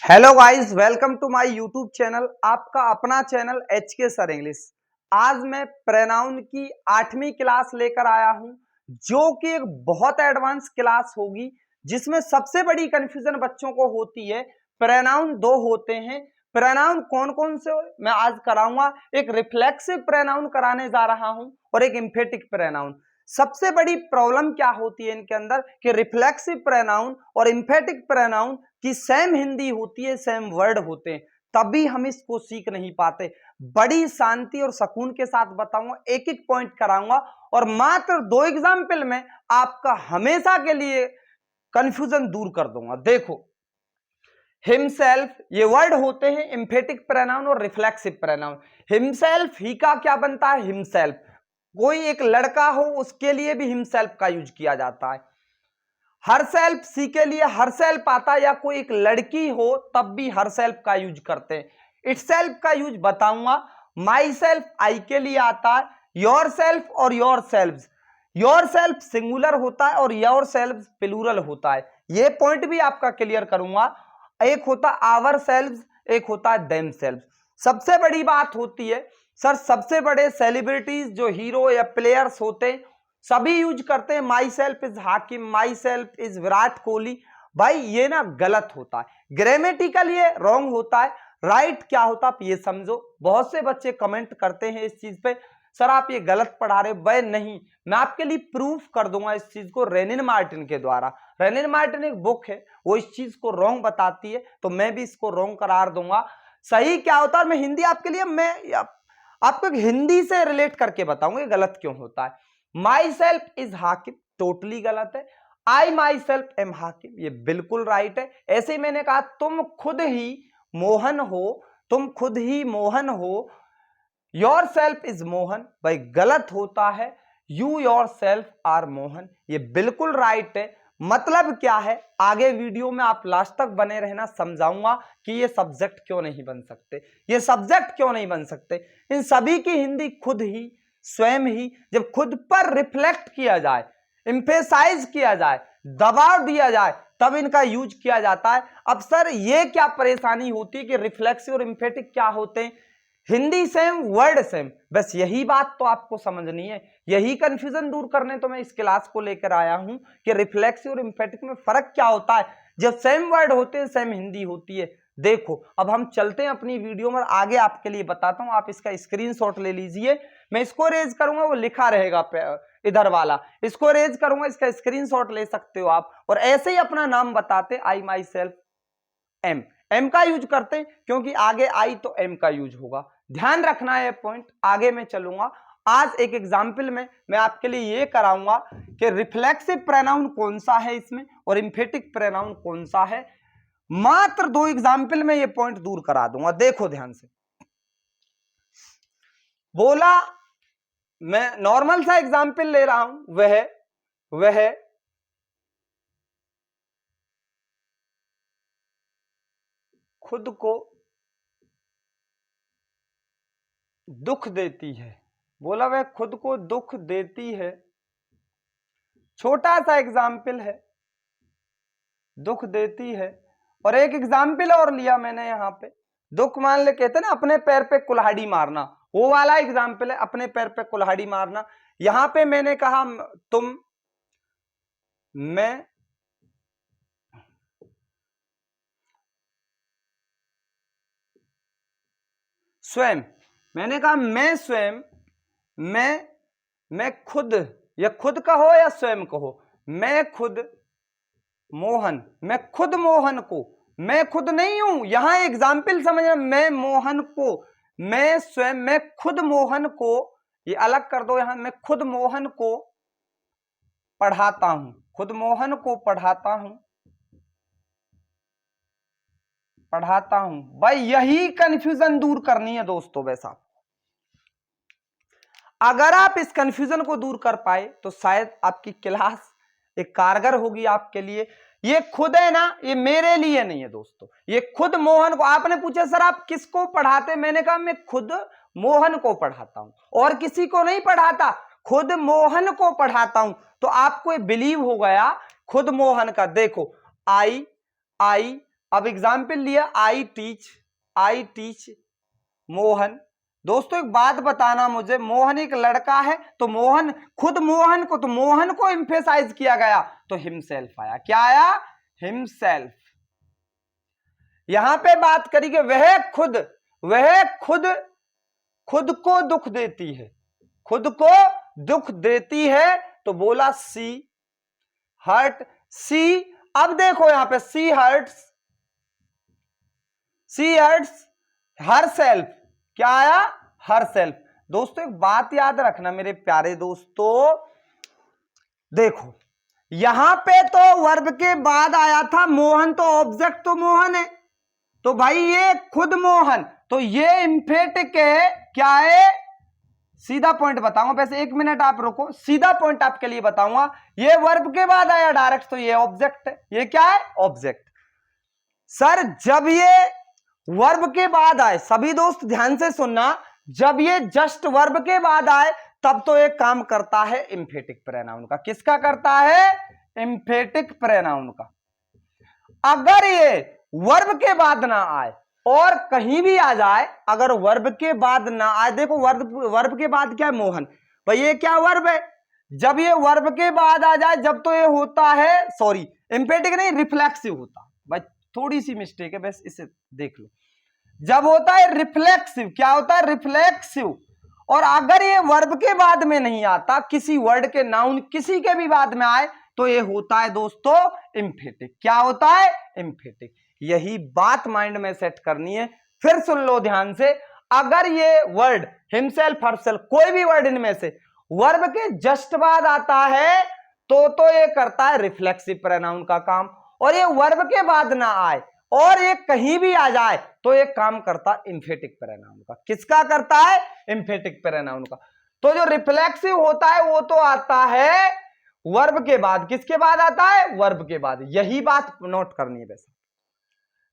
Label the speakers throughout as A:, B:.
A: Hello guys, welcome to my YouTube channel. आपका अपना channel HK sir English. आज मैं प्रोनाउन की 8वीं क्लास लेकर आया हूं, जो कि एक बहुत एडवांस क्लास होगी, जिसमें सबसे बड़ी कंफ्यूजन बच्चों को होती है। प्रोनाउन दो होते हैं। प्रोनाउन कौन कौन से मैं आज कराऊंगा। एक रिफ्लेक्सिव प्रोनाउन कराने जा रहा हूं और एक एम्फेटिक प्रोनाउन। सबसे बड़ी प्रॉब्लम क्या होती है इनके अंदर कि रिफ्लेक्सिव प्रोनाउन और एम्फेटिक प्रोनाउन की सेम हिंदी होती है, सेम वर्ड होते हैं, तभी हम इसको सीख नहीं पाते। बड़ी शांति और सुकून के साथ बताऊंगा, एक एक पॉइंट कराऊंगा और मात्र 2 एग्जाम्पल में आपका हमेशा के लिए कंफ्यूजन दूर कर दूंगा। देखो, हिमसेल्फ ये वर्ड होते हैं एम्फेटिक प्रोनाउन और रिफ्लेक्सिव प्रोनाउन। हिमसेल्फ ही का क्या बनता है, हिमसेल्फ। कोई एक लड़का हो उसके लिए भी हिमसेल्फ का यूज किया जाता है। हरसेल्फ सी के लिए हरसेल्फ आता है, या कोई एक लड़की हो तब भी हरसेल्फ का यूज करते हैं। इटसेल्फ का यूज बताऊंगा। माई सेल्फ आई के लिए आता है। योर सेल्फ और your self, your self singular होता है और योर सेल्फ प्लूरल होता है। ये पॉइंट भी आपका क्लियर करूंगा। एक होता आवर सेल्फ, एक होता है देम सेल्फ। सबसे बड़ी बात होती है सर, सबसे बड़े सेलिब्रिटीज जो हीरो या प्लेयर्स होते हैं सभी यूज करते हैं माई सेल्फ इज हाकिम, my self is Virat Kohli. भाई ये ना गलत होता है, ग्रामेटिकल ये रॉन्ग होता है। राइट क्या होता है आप ये समझो। बहुत से बच्चे कमेंट करते हैं इस चीज पे, सर आप ये गलत पढ़ा रहे हो। वह नहीं, मैं आपके लिए प्रूफ कर दूंगा इस चीज को रेनिन मार्टिन के द्वारा। रेनिन मार्टिन एक बुक है, वो इस चीज को रॉन्ग बताती है, तो मैं भी इसको रॉन्ग करार दूंगा। सही क्या होता है, मैं हिंदी आपके लिए मैं आपको हिंदी से रिलेट करके बताऊंगा गलत क्यों होता है। माई सेल्फ इज हाकिम टोटली गलत है। आई माई सेल्फ एम हाकिम ये बिल्कुल राइट है। ऐसे ही मैंने कहा तुम खुद ही मोहन हो, तुम खुद ही मोहन हो। योर सेल्फ इज मोहन भाई गलत होता है। You yourself are Mohan ये बिल्कुल राइट है। मतलब क्या है, आगे वीडियो में आप लास्ट तक बने रहना, समझाऊंगा कि ये सब्जेक्ट क्यों नहीं बन सकते, ये सब्जेक्ट क्यों नहीं बन सकते। इन सभी की हिंदी खुद ही, स्वयं ही, जब खुद पर रिफ्लेक्ट किया जाए, इंफेसाइज किया जाए, दबाव दिया जाए, तब इनका यूज किया जाता है। अब सर ये क्या परेशानी होती है कि रिफ्लेक्सिव और इंफेटिक क्या होते हैं, हिंदी सेम वर्ड सेम, बस यही बात तो आपको समझनी है। यही कंफ्यूजन दूर करने तो मैं इस क्लास को लेकर आया हूं कि रिफ्लेक्सिव और इंफेटिक में फर्क क्या होता है। जब सेम वर्ड होते हैं सेम हिंदी होती है। देखो अब हम चलते हैं अपनी वीडियो में, आगे आपके लिए बताता हूं। आप इसका स्क्रीनशॉट ले लीजिए, मैं इसको रेज करूंगा, वो लिखा रहेगा इधर वाला, इसको रेज करूंगा, इसका स्क्रीनशॉट ले सकते हो आप। और ऐसे ही अपना नाम बताते, आई माई सेल्फ एम, एम का यूज करते हैं क्योंकि आगे आई तो एम का यूज होगा। ध्यान रखना है पॉइंट, आगे मैं चलूंगा। आज एक एग्जाम्पल में मैं आपके लिए ये कराऊंगा कि रिफ्लेक्सिव प्रोनाउन कौन सा है इसमें और इंफेटिक प्रोनाउन कौन सा है। मात्र 2 एग्जाम्पल में ये पॉइंट दूर करा दूंगा। देखो ध्यान से, बोला मैं नॉर्मल सा एग्जाम्पल ले रहा हूं, वह खुद को दुख देती है। बोला वह खुद को दुख देती है, छोटा सा एग्जाम्पल है, दुख देती है। और एक एग्जाम्पल और लिया मैंने यहां पे, दुख मान ले कहते ना अपने पैर पे कुल्हाड़ी मारना, वो वाला एग्जाम्पल है, अपने पैर पे कुल्हाड़ी मारना। यहां पे मैंने कहा तुम, मैं, स्वयं, मैंने कहा मैं स्वयं, मैं खुद, या खुद कहो या स्वयं कहो, मैं खुद मोहन, मैं खुद मोहन को, मैं खुद नहीं हूं, यहां एग्जाम्पल समझना, मैं मोहन को, मैं स्वयं, मैं खुद मोहन को, ये अलग कर दो यहां, मैं खुद मोहन को पढ़ाता हूं, खुद मोहन को पढ़ाता हूं, पढ़ाता हूं। भाई यही कंफ्यूजन दूर करनी है दोस्तों। वैसा अगर आप इस कंफ्यूजन को दूर कर पाए तो शायद आपकी क्लास एक कारगर होगी आपके लिए। ये खुद है ना, ये मेरे लिए नहीं है दोस्तों, ये खुद मोहन को। आपने पूछा सर आप किसको पढ़ाते, मैंने कहा मैं खुद मोहन को पढ़ाता हूं और किसी को नहीं पढ़ाता, खुद मोहन को पढ़ाता हूं। तो आपको बिलीव हो गया खुद मोहन का। देखो आई अब एग्जाम्पल लिया आई टीच मोहन। दोस्तों एक बात बताना मुझे, मोहन एक लड़का है तो मोहन को एम्फेसाइज किया गया तो हिमसेल्फ आया। क्या आया? हिमसेल्फ। यहां पे बात करी कि वह खुद को दुख देती है, खुद को दुख देती है तो बोला सी हर्ट सी। अब देखो यहां पे सी हर्ट्स हर सेल्फ। क्या आया? Her self. दोस्तों एक बात याद रखना मेरे प्यारे दोस्तों, देखो यहां पे तो वर्ब के बाद आया था मोहन, तो ऑब्जेक्ट तो मोहन है, तो भाई ये खुद मोहन, तो ये एम्फेटिक है। क्या है? सीधा पॉइंट बताऊंगा, वैसे 1 मिनट आप रुको, सीधा पॉइंट आपके लिए बताऊंगा। ये वर्ब के बाद आया डायरेक्ट, तो ये ऑब्जेक्ट है। ये क्या है? ऑब्जेक्ट। सर जब ये वर्ब के बाद आए, सभी दोस्त ध्यान से सुनना, जब ये जस्ट वर्ब के बाद आए तब तो एक काम करता है एम्फेटिक प्रोनाउन का। किसका करता है? एम्फेटिक प्रोनाउन का। अगर ये वर्ब के बाद ना आए और कहीं भी आ जाए, अगर वर्ब के बाद ना आए, देखो वर्ब के बाद क्या है? मोहन। भाई ये क्या वर्ब है? जब ये वर्ब के बाद आ जाए जब तो ये होता है, सॉरी एम्फेटिक नहीं, रिफ्लेक्सिव होता। भाई थोड़ी सी मिस्टेक है, बस इसे देख लो। जब होता है रिफ्लेक्सिव, क्या होता है? रिफ्लेक्सिव। और अगर ये वर्ब के बाद में नहीं आता, किसी वर्ड के, नाउन किसी के भी बाद में आए, तो ये होता है दोस्तों एम्फेटिक। क्या होता है? एम्फेटिक। यही बात माइंड में सेट करनी है। फिर सुन लो ध्यान से, अगर ये वर्ड हिमसेल्फ हरसेल्फ कोई भी वर्ड इनमें से वर्ब के जस्ट बाद आता है तो ये करता है रिफ्लेक्सिव प्रोनाउन का काम, और ये वर्ब के बाद ना आए और ये कहीं भी आ जाए तो ये काम करता है एम्फेटिक प्रोनाउन का। किसका करता है? एम्फेटिक प्रोनाउन का। तो जो रिफ्लेक्सिव होता है वो तो आता है वर्ब के बाद। किसके बाद आता है? वर्ब के बाद। यही बात नोट करनी है। वैसे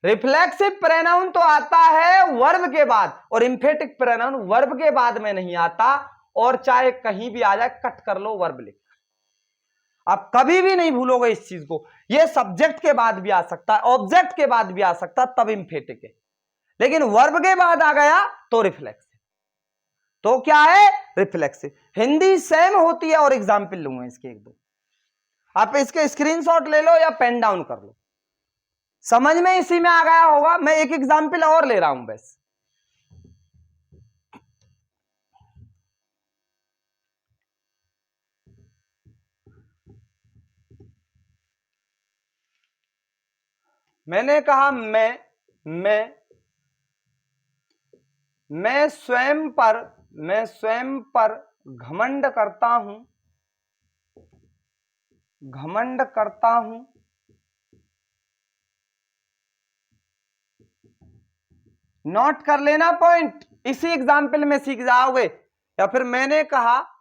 A: रिफ्लेक्सिव प्रोनाउन तो आता है वर्ब के बाद, और एम्फेटिक प्रोनाउन वर्ब के बाद में नहीं आता, और चाहे कहीं भी आ जाए, कट कर लो वर्ब लिख। आप कभी भी नहीं भूलोगे इस चीज को। ये सब्जेक्ट के बाद भी आ सकता है, ऑब्जेक्ट के बाद भी आ सकता है, तब एम्फेटिक है। लेकिन वर्ब के बाद आ गया तो रिफ्लेक्सिव। तो क्या है? रिफ्लेक्सिव। हिंदी सेम होती है, और एग्जाम्पल लूंगा इसके 1-2। आप इसके स्क्रीनशॉट ले लो या पेन डाउन कर लो, समझ में इसी में आ गया होगा। मैं एक एग्जाम्पल और ले रहा हूं बस। मैंने कहा मैं स्वयं पर घमंड करता हूं। नोट कर लेना पॉइंट, इसी एग्जाम्पल में सीख जाओगे। या फिर मैंने कहा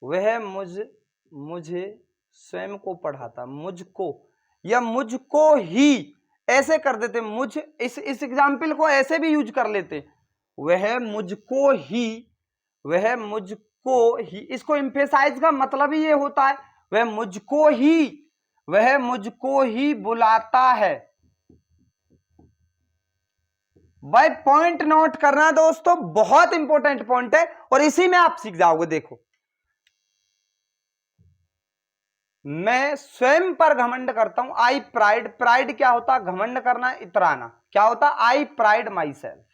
A: वह मुझे स्वयं को पढ़ाता, मुझको या मुझको ही, ऐसे कर देते मुझ, इस एग्जाम्पल को ऐसे भी यूज कर लेते, वह मुझको ही। इसको एम्फेसाइज का मतलब ही ये होता है, वह मुझको ही बुलाता है। भाई पॉइंट नोट करना दोस्तों, बहुत इंपॉर्टेंट पॉइंट है, और इसी में आप सीख जाओगे। देखो मैं स्वयं पर घमंड करता हूं, आई प्राइड क्या होता है? घमंड करना, इतराना। क्या होता है? आई प्राइड माई सेल्फ।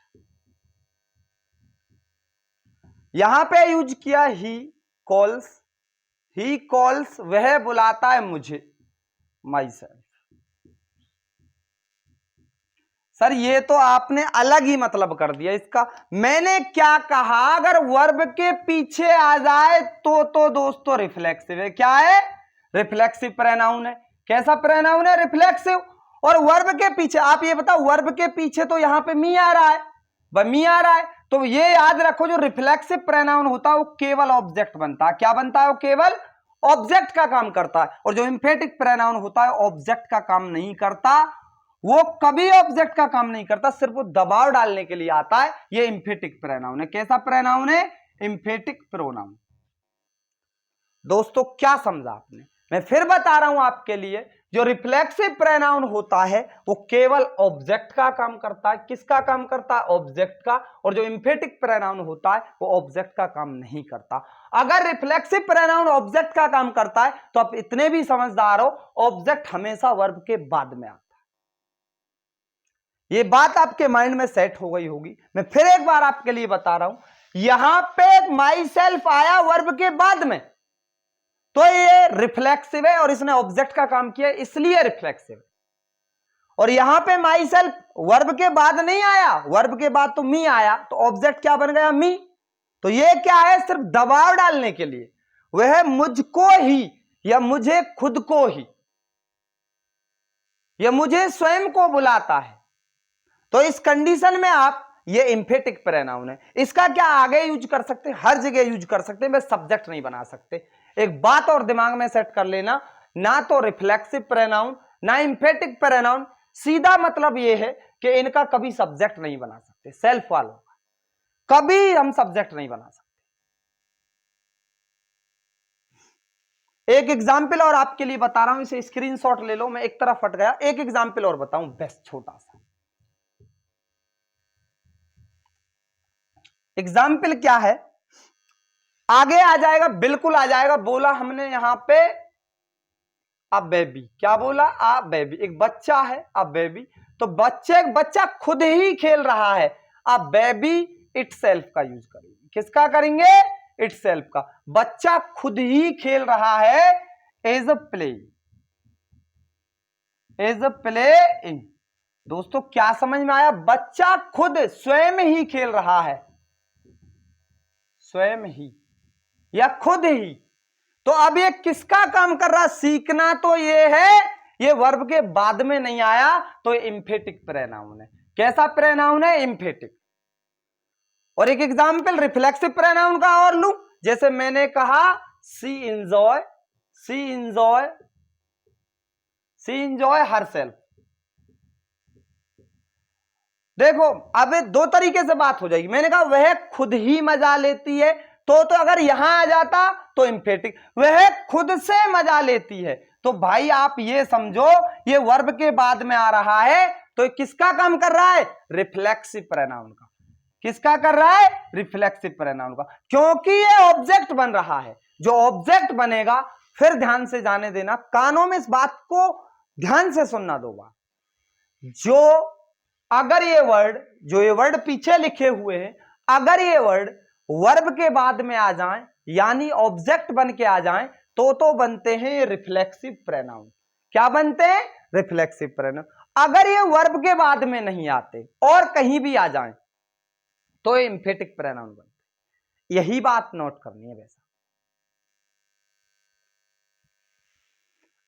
A: यहां पे यूज किया ही कॉल्स, वह बुलाता है मुझे, माई सेल्फ। सर ये तो आपने अलग ही मतलब कर दिया इसका। मैंने क्या कहा? अगर वर्ब के पीछे आ जाए तो दोस्तों रिफ्लेक्सिव है। क्या है? रिफ्लेक्सिव प्रोनाउन है। कैसा प्रोनाउन है? रिफ्लेक्सिव। और वर्ब के पीछे, आप ये बताओ, वर्ब के पीछे तो यहां पे मी आ रहा है, मी आ रहा है, तो ये याद रखो जो रिफ्लेक्सिव प्रोनाउन होता है वो केवल ऑब्जेक्ट बनता है। क्या बनता है? वो केवल ऑब्जेक्ट का काम करता है। और जो एम्फेटिक प्रोनाउन होता है ऑब्जेक्ट का काम नहीं करता, वो कभी ऑब्जेक्ट का काम नहीं करता, सिर्फ वो दबाव डालने के लिए आता है। ये एम्फेटिक प्रोनाउन है। कैसा प्रोनाउन है? Emphatic pronoun. दोस्तों क्या समझा आपने? मैं फिर बता रहा हूं आपके लिए, जो रिफ्लेक्सिव प्रोनाउन होता है वो केवल ऑब्जेक्ट का काम करता है। किसका काम करता है? ऑब्जेक्ट का। और जो एम्फेटिक प्रोनाउन होता है वो ऑब्जेक्ट का काम नहीं करता। अगर रिफ्लेक्सिव प्रोनाउन ऑब्जेक्ट का काम करता है तो आप इतने भी समझदार हो, ऑब्जेक्ट हमेशा वर्ब के बाद में आता है। ये बात आपके माइंड में सेट हो गई होगी। मैं फिर एक बार आपके लिए बता रहा हूं, यहां पे माई सेल्फ आया वर्ब के बाद में, तो ये रिफ्लेक्सिव है और इसने ऑब्जेक्ट का काम किया इसलिए रिफ्लेक्सिव है। और यहां पे माई सेल्फ वर्ब के बाद नहीं आया, वर्ब के बाद तो मी आया, तो ऑब्जेक्ट क्या बन गया? मी। तो ये क्या है? सिर्फ दबाव डालने के लिए, वह मुझको ही या मुझे खुद को ही या मुझे स्वयं को बुलाता है। तो इस कंडीशन में आप, ये एम्फेटिक प्रोनाउन है, इसका क्या आगे यूज कर सकते हैं? हर जगह यूज कर सकते हैं, बस सब्जेक्ट नहीं बना सकते। एक बात और दिमाग में सेट कर लेना, ना तो रिफ्लेक्सिव प्रोनाउन ना एम्फेटिक प्रोनाउन, सीधा मतलब यह है कि इनका कभी सब्जेक्ट नहीं बना सकते। सेल्फ वालों का कभी हम सब्जेक्ट नहीं बना सकते। एक एग्जाम्पल और आपके लिए बता रहा हूं, इसे स्क्रीनशॉट ले लो, मैं एक तरफ हट गया। एक एग्जाम्पल और बताऊं, बेस्ट छोटा सा एग्जाम्पल क्या है, आगे आ जाएगा, बिल्कुल आ जाएगा। बोला हमने यहां पे अ बेबी, क्या बोला? अ बेबी, एक बच्चा है अ बेबी। तो बच्चा खुद ही खेल रहा है, अ बेबी इटसेल्फ का यूज करेंगे। किसका करेंगे? इटसेल्फ का। बच्चा खुद ही खेल रहा है, as a play, as a playing. दोस्तों क्या समझ में आया? बच्चा खुद स्वयं ही खेल रहा है, स्वयं ही या खुद ही। तो अब ये किसका काम कर रहा है? सीखना तो ये है, ये वर्ब के बाद में नहीं आया, तो ये एम्फेटिक प्रोनाउन है। कैसा प्रोनाउन है? एम्फेटिक। और एक एग्जांपल रिफ्लेक्सिव प्रोनाउन का और लूं, जैसे मैंने कहा सी इंजॉय, सी इंजॉय, सी इंजॉय हरसेल्फ। देखो अब दो तरीके से बात हो जाएगी। मैंने कहा वह खुद ही मजा लेती है, तो अगर यहां आ जाता तो एम्फेटिक, वह खुद से मजा लेती है। तो भाई आप ये समझो, ये वर्ब के बाद में आ रहा है, तो किसका काम कर रहा है? रिफ्लेक्सिव प्रोनाउन का। किसका कर रहा है? रिफ्लेक्सिव प्रोनाउन का, क्योंकि ये ऑब्जेक्ट बन रहा है। जो ऑब्जेक्ट बनेगा, फिर ध्यान से जाने देना, कानों में इस बात को ध्यान से सुनना दो बार, जो अगर ये वर्ड, जो ये वर्ड पीछे लिखे हुए हैं, अगर ये वर्ड वर्ब के बाद में आ जाएं, यानी ऑब्जेक्ट बन के आ जाएं, तो बनते हैं रिफ्लेक्सिव प्रोनाउन। क्या बनते हैं? Reflexive pronoun. अगर ये वर्ब के बाद में नहीं आते और कहीं भी आ जाएं, तो ये एम्फेटिक प्रोनाउन बनते। यही बात नोट करनी है। वैसा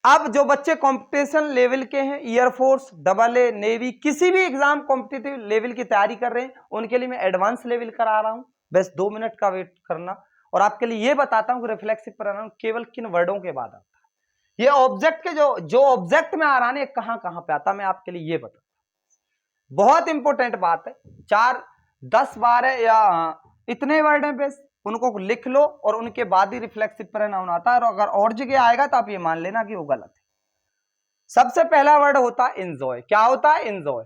A: अब जो बच्चे कंपटीशन लेवल के हैं, एयरफोर्स, डबल ए, नेवी, किसी भी एग्जाम कॉम्पिटिटिव लेवल की तैयारी कर रहे हैं, उनके लिए मैं एडवांस लेवल करा रहा हूं। बस 2 मिनट का वेट करना, और आपके लिए ये बताता हूं कि रिफ्लेक्सिव प्रोनाउन केवल किन वर्डों के बाद आता है। ये ऑब्जेक्ट के जो ऑब्जेक्ट में आ रहा है, कहां कहां पे आता है, मैं आपके लिए ये बता, बहुत इंपॉर्टेंट बात है। 4, 10, 12 या इतने वर्ड हैं, बस उनको लिख लो और उनके बाद ही रिफ्लेक्सिव प्रोनाउन आता है। और अगर और जगह आएगा तो आप ये मान लेना कि वो गलत है। सबसे पहला वर्ड होता है एंजॉय। क्या होता है? एंजॉय।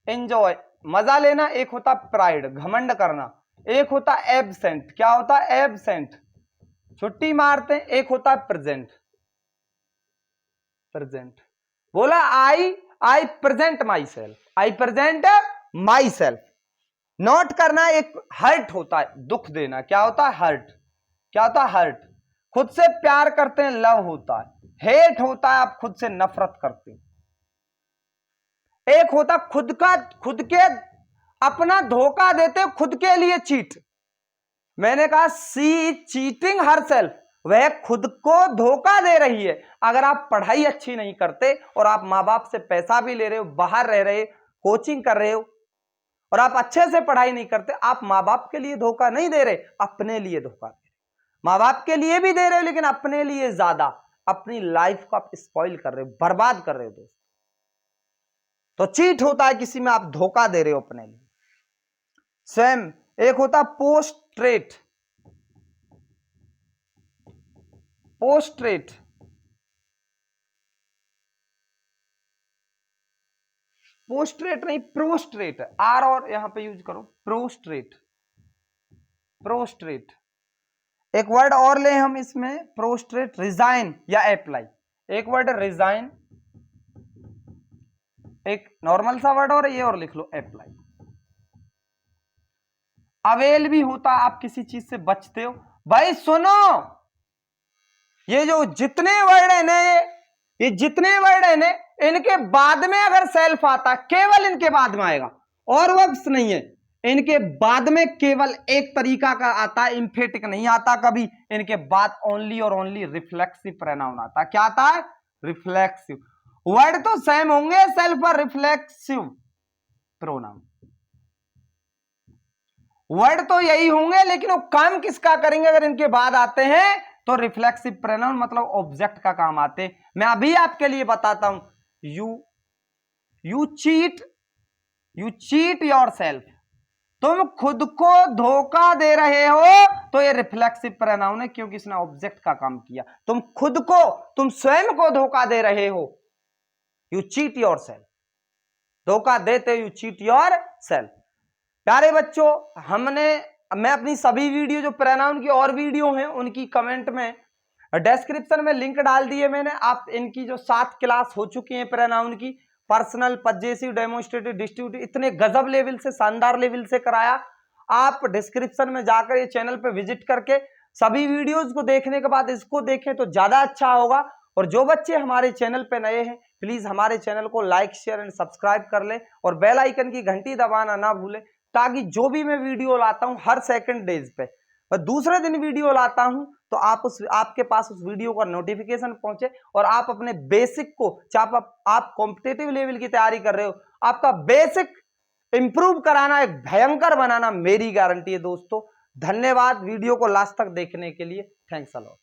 A: एंजॉय मजा लेना, एक होता प्राइड, घमंड करना, एक होता एब्सेंट। क्या होता है? एब्सेंट, छुट्टी मारते हैं। एक होता है प्रेजेंट, प्रेजेंट। बोला I present myself, I present myself. Note करना, एक हर्ट होता है, दुख देना। क्या होता है? हर्ट। क्या होता है? हर्ट। खुद से प्यार करते हैं, लव होता है। हेट होता है, आप खुद से नफरत करते हैं। एक होता खुद के अपना धोखा देते हो, खुद के लिए चीट। मैंने कहा सी चीटिंग हरसेल्फ, वह खुद को धोखा दे रही है। अगर आप पढ़ाई अच्छी नहीं करते और आप माँ बाप से पैसा भी ले रहे हो, बाहर रह रहे, कोचिंग कर रहे हो, और आप अच्छे से पढ़ाई नहीं करते, आप माँ बाप के लिए धोखा नहीं दे रहे, अपने लिए धोखा दे रहे। माँ बाप के लिए भी दे रहे हो, लेकिन अपने लिए ज्यादा, अपनी लाइफ को आप स्पॉइल कर रहे हो, बर्बाद कर रहे हो दोस्त। तो चीट होता है किसी में आप धोखा दे रहे हो अपने लिए। स्वयं एक होता पोस्ट्रेट। पोस्ट्रेट पोस्ट्रेट नहीं, प्रोस्ट्रेट, आर और यहां पे यूज करो, प्रोस्ट्रेट। प्रोस्ट्रेट एक वर्ड और ले हम इसमें, प्रोस्ट्रेट, रिजाइन या अप्लाई। एक वर्ड रिजाइन, एक नॉर्मल सा वर्ड और ये और लिख लो अप्लाई। अवेल भी होता, आप किसी चीज से बचते हो। भाई सुनो, ये जो जितने वर्ड है ना, ये जितने वर्ड है ना, इनके बाद में अगर सेल्फ आता, केवल इनके बाद में आएगा, और वर्ब्स नहीं है। इनके बाद में केवल एक तरीका का आता है, इंफेटिक नहीं आता कभी। इनके बाद ओनली और ओनली रिफ्लेक्सिव प्रोनाउन आता है। क्या आता है? रिफ्लेक्सिव। वर्ड तो सेम होंगे, सेल्फ पर रिफ्लेक्सिव प्रोनाउन। वर्ड तो यही होंगे, लेकिन वो काम किसका करेंगे अगर इनके बाद आते हैं तो रिफ्लेक्सिव प्रोनाउन, मतलब ऑब्जेक्ट का काम आते। मैं अभी आपके लिए बताता हूं, यू चीट योरसेल्फ, तुम खुद को धोखा दे रहे हो, तो ये रिफ्लेक्सिव प्रोनाउन है, क्योंकि इसने ऑब्जेक्ट का काम किया। तुम खुद को, तुम स्वयं को धोखा दे रहे हो, यू चीट योरसेल्फ, धोखा देते, यू चीट योरसेल्फ। प्यारे बच्चों, मैं अपनी सभी वीडियो, जो प्रोनाउन की और वीडियो हैं, उनकी कमेंट में, डिस्क्रिप्शन में लिंक डाल दिए मैंने। आप इनकी जो 7 क्लास हो चुकी हैं प्रोनाउन की, पर्सनल, पजेसिव, डेमोन्स्ट्रेटिव, डिस्ट्रीब्यूटिव, इतने गजब लेवल से, शानदार लेवल से कराया। आप डिस्क्रिप्शन में जाकर ये चैनल पे विजिट करके सभी वीडियोज को देखने के बाद इसको देखें तो ज्यादा अच्छा होगा। और जो बच्चे हमारे चैनल पे नए हैं, प्लीज हमारे चैनल को लाइक, शेयर एंड सब्सक्राइब कर ले, और बेल आइकन की घंटी दबाना ना भूले, ताकि जो भी मैं वीडियो लाता हूं हर सेकंड डेज पे, मैं दूसरे दिन वीडियो लाता हूं, तो आपके पास उस वीडियो का नोटिफिकेशन पहुंचे, और आप अपने बेसिक को, चाहे आप कॉम्पिटिटिव लेवल की तैयारी कर रहे हो, आपका बेसिक इंप्रूव कराना, एक भयंकर बनाना मेरी गारंटी है दोस्तों। धन्यवाद वीडियो को लास्ट तक देखने के लिए। Thanks a lot.